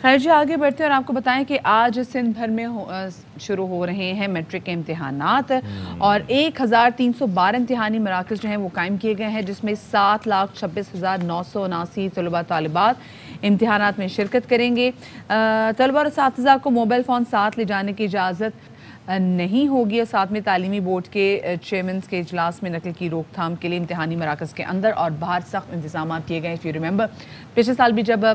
खैर जी, आगे बढ़ते हैं और आपको बताएं कि आज सिंध भर में शुरू हो रहे हैं मैट्रिक के इम्तिहानात और 1312 इम्तिहानी मराकज़ जो हैं वो कायम किए गए हैं, जिसमें 7,26,979 तलबा तालिबात इम्तिहानात में शिरकत करेंगे। तलबा और असातिज़ा को मोबाइल फ़ोन साथ ले जाने की इजाज़त नहीं होगी और साथ में तालीमी बोर्ड के चेयरमैन के इजलास में नकल की रोकथाम के लिए इम्तिहानी मराकज़ के अंदर और बाहर सख्त इंतजाम किए गए। इफ़ यू रिमेंबर, पिछले साल भी जब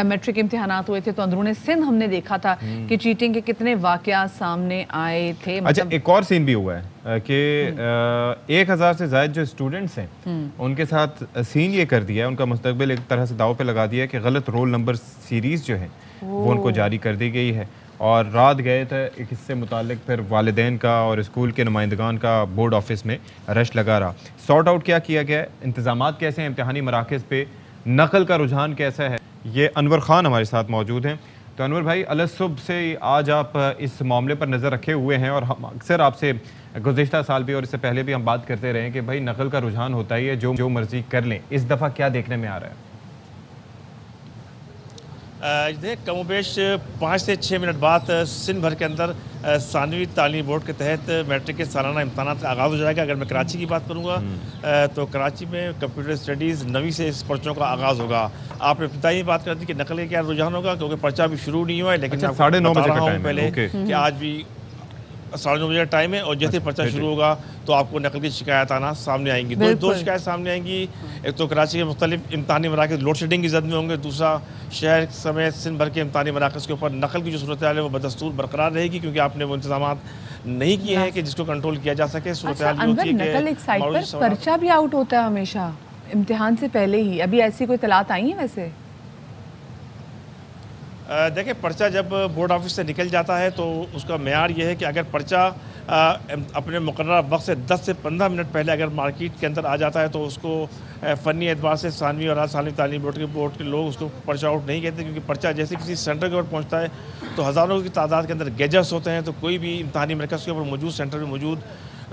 मैट्रिक इम्तिहानात हुए थे तो अंदरूनी सिंध हमने देखा था कि चीटिंग के कितने वाक़यात सामने आए थे। अच्छा, एक और सीन भी हुआ है कि 1000 से ज़्यादा जो स्टूडेंट्स हैं उनके साथ सीन ये कर दिया है, उनका मुस्तकबिल एक तरह से दाव पे लगा दिया है कि गलत रोल नंबर सीरीज़ जो है वो उनको जारी कर दी गई है। और रात गए थे एक इससे मुतालिक फिर वालिदैन का और स्कूल के नुमाइंदगान का बोर्ड ऑफिस में रश लगा रहा। सॉर्ट आउट क्या किया गया है, इंतज़ामात कैसे हैं इम्तिहानी मराकज़ पे, नकल का रुझान कैसा है, ये अनवर ख़ान हमारे साथ मौजूद हैं। तो अनवर भाई, अलसुब से आज आप इस मामले पर नज़र रखे हुए हैं और हम अक्सर आपसे गुज़िश्ता साल भी और इससे पहले भी हम बात करते रहे कि भाई नकल का रुझान होता ही है, जो मर्ज़ी कर लें। इस दफ़ा क्या देखने में आ रहा है? कमोबेश 5 से 6 मिनट बाद सिंध भर के अंदर सानवी तालीमी बोर्ड के तहत मैट्रिक के सालाना इम्तहानात का आगाज़ हो जाएगा। अगर मैं कराची की बात करूँगा तो कराची में कंप्यूटर स्टडीज़ 9वीं से इस पर्चों का आगाज़ होगा। आपने इब्तिदाई बात कर दी कि नकल का क्या रुझान होगा, क्योंकि पर्चा भी शुरू नहीं हुआ है, लेकिन 9:30 बजे का टाइम पहले कि आज भी 9:30 बजे टाइम है और जैसे पर्चा शुरू होगा तो आपको नकल की शिकायत आना सामने आएंगी। दो शिकायत सामने आएंगी। एक तो कराची के मुख्तलिफ इम्तिहानी मराकज़ लोड शेडिंग की जद में होंगे, दूसरा शहर समेत सिंध भर के इम्तिहानी मराकज़ के ऊपर नकल की जो सूरत हाल है वो बदस्तूर बरकरार रहेगी, क्योंकि आपने वो इंतजाम नहीं किए हैं कि जिसको कंट्रोल किया जा सके। सूरत हाल नकल एक साइड पर पर्चा भी आउट होता है हमेशा इम्तिहान से पहले ही। अभी ऐसी कोई तलात आई है वैसे? देखिए, पर्चा जब बोर्ड ऑफिस से निकल जाता है तो उसका मेयार ये है कि अगर पर्चा अपने मुकर्रर वक्त से 10 से 15 मिनट पहले अगर मार्केट के अंदर आ जाता है तो उसको फ़नी एतबार से सानवी और सानवी तालीम बोर्ड के लोग उसको पर्चा आउट नहीं कहते, क्योंकि पर्चा जैसे किसी सेंटर के ऊपर पहुंचता है तो हज़ारों की तादाद के अंदर गैजेट्स होते हैं। तो कोई भी इम्तिहानी मरकज़ के ऊपर मौजूद सेंटर में मौजूद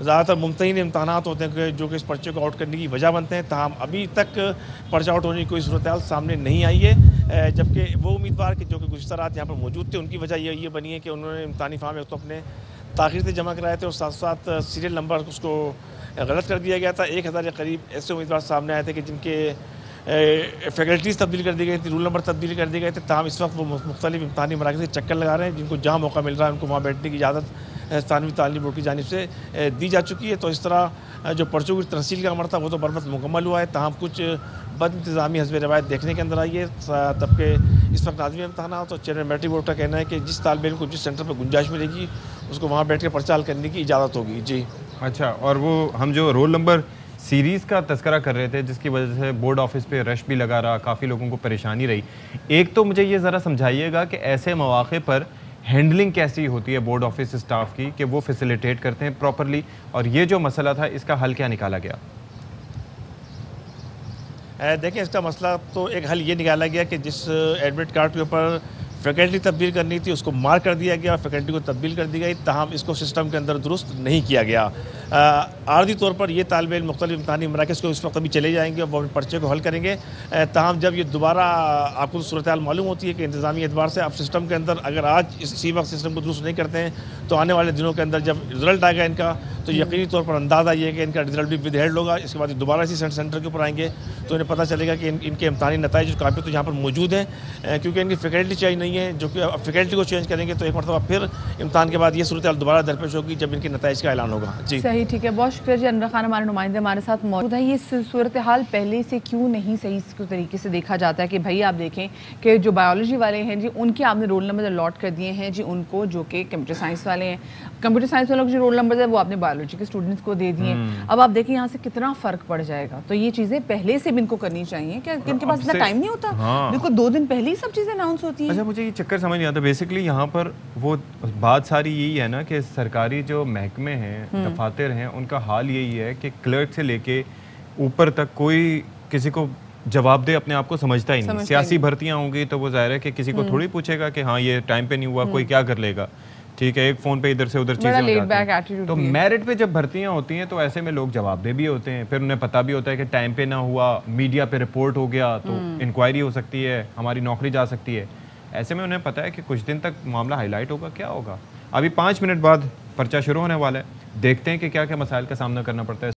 ज़्यादातर मुमतहिन इम्तहानात होते हैं जो कि इस पर्चे को आउट करने की वजह बनते हैं। ताहम अभी तक पर्चा आउट होने की कोई सूरत हाल सामने नहीं आई है, जबकि वो उम्मीदवार के जो कि गुज़िश्ता रात यहाँ पर मौजूद थे उनकी वजह ये बनी है कि उन्होंने इम्तिहानी फार्म एक तो अपने ताख़ीर से जमा कराए थे और साथ साथ सीरियल नंबर उसको गलत कर दिया गया था। 1000 के करीब ऐसे उम्मीदवार सामने आए थे कि जिनके फैकल्टीज़ तब्दील कर दी गई थी, रूल नंबर तब्दील कर दिए गए थे। ताहम इस वक्त वो मुख्तलिफ इम्तिहानी मराकज़ के चक्कर लगा रहे हैं, जिनको जहाँ मौका मिल रहा है उनको वहाँ बैठने की इजाज़त सानवी तालीम बोर्ड की जानिब से दी जा चुकी है। तो इस तरह जो पर्चों की तरसील का अमर था वो तो बरवक्त मुकम्मल हुआ है। ताहम कुछ बद इंतज़ामी हस्ब रवायत देखने के अंदर आई है। तबके इस वक्त लाजमी इम्तहान तो चेयरमैन मैट्रिक बोर्ड का कहना है कि जिस तालिब इल्म को जिस सेंटर पर गुंजाइश मिलेगी उसको वहाँ बैठ कर पर्चा हल करने की इजाज़त होगी। जी अच्छा, और वो हम जो रोल नंबर सीरीज़ का तस्करा कर रहे थे जिसकी वजह से बोर्ड ऑफिस पे रश भी लगा रहा, काफ़ी लोगों को परेशानी रही, एक तो मुझे ये ज़रा समझाइएगा कि ऐसे मौक़े पर हैंडलिंग कैसी होती है बोर्ड ऑफिस स्टाफ की कि वो फैसिलिटेट करते हैं प्रॉपरली, और ये जो मसला था इसका हल क्या निकाला गया? देखिए, इसका मसला तो एक हल ये निकाला गया कि जिस एडमिट कार्ड के ऊपर फैकल्टी तब्दील करनी थी उसको मार्क कर दिया गया और फैकल्टी को तब्दील कर दी गई। ताहम इसको सिस्टम के अंदर दुरुस्त नहीं किया गया। आर्जी तौर पर ये तालिब इल्म मुख्तलिफ इम्तिहानी मराकज़ को इस वक्त अभी चले जाएंगे और वो पर्चे को हल करेंगे। ताहम जब ये दोबारा आपको सूरत हाल मालूम होती है कि इंतज़ामी एतबार से आप सिस्टम के अंदर अगर आज इसी वक्त सिस्टम को दुरुस्त नहीं करते हैं तो आने वाले दिनों के अंदर जब रिज़ल्ट आएगा इनका तो यकीनी तौर पर अंदाज़ा ये है कि इनका रिजल्ट भी विद हेल्ड होगा। इसके बाद दोबारा इसी सेंटर के ऊपर आएंगे तो इन्हें पता चलेगा कि इनके इम्तिहानी नताइज काफ़ी तो यहाँ पर मौजूद हैं, क्योंकि इनकी फैकल्टी चेंज नहीं है। जो कि फैकल्टी को चेंज करेंगे तो एक मरतबा फिर इम्तिहान के बाद ये सूरत हाल दोबारा दरपेश होगी जब इनके नताइज का ऐलान होगा। जी सही, ठीक है, बहुत शुक्रिया जी। अनवर खान हमारे नुमाइंदे हमारे साथ मौजूद है। ये सूरत हाल पहले से क्यों नहीं सही तरीके से देखा जाता है कि भाई आप देखें कि जो बायोलॉजी वाले हैं जी उनके आपने रोल नंबर अलॉट कर दिए हैं जी उनको, जो कि कंप्यूटर साइंस वाले हैं, कंप्यूटर साइंस वालों के जो रोल नंबर है वो आपने बायोलॉजी के स्टूडेंट्स को दे दिए। अब आप देखें यहाँ से कितना फ़र्क पड़ जाएगा। तो ये चीज़ें पहले से भी इनको करनी चाहिए, क्या इनके पास इतना टाइम नहीं होता? हाँ। बिल्कुल 2 दिन पहले ही सब चीज़ें अनाउंस होती हैं। अच्छा, मुझे ये चक्कर समझ नहीं आता। बेसिकली यहाँ पर वो बात सारी यही है ना कि सरकारी जो महकमे हैं, दफातर हैं, उनका हाल यही है कि क्लर्क से लेके ऊपर तक कोई किसी को जवाब दे अपने आप को समझता ही नहीं। सियासी भर्तियाँ होंगी तो वो जाहिर है कि किसी को थोड़ी पूछेगा कि हाँ ये टाइम पे नहीं हुआ, कोई क्या कर लेगा, ठीक है, एक फ़ोन पे इधर से उधर चीज़ें हो जाती हैं। तो मेरिट पे जब भर्तियाँ होती हैं तो ऐसे में लोग जवाबदेह भी होते हैं, फिर उन्हें पता भी होता है कि टाइम पे ना हुआ, मीडिया पे रिपोर्ट हो गया तो इंक्वायरी हो सकती है, हमारी नौकरी जा सकती है। ऐसे में उन्हें पता है कि कुछ दिन तक मामला हाईलाइट होगा, क्या होगा। अभी 5 मिनट बाद पर्चा शुरू होने वाला है, देखते हैं कि क्या क्या मसाइल का सामना करना पड़ता है।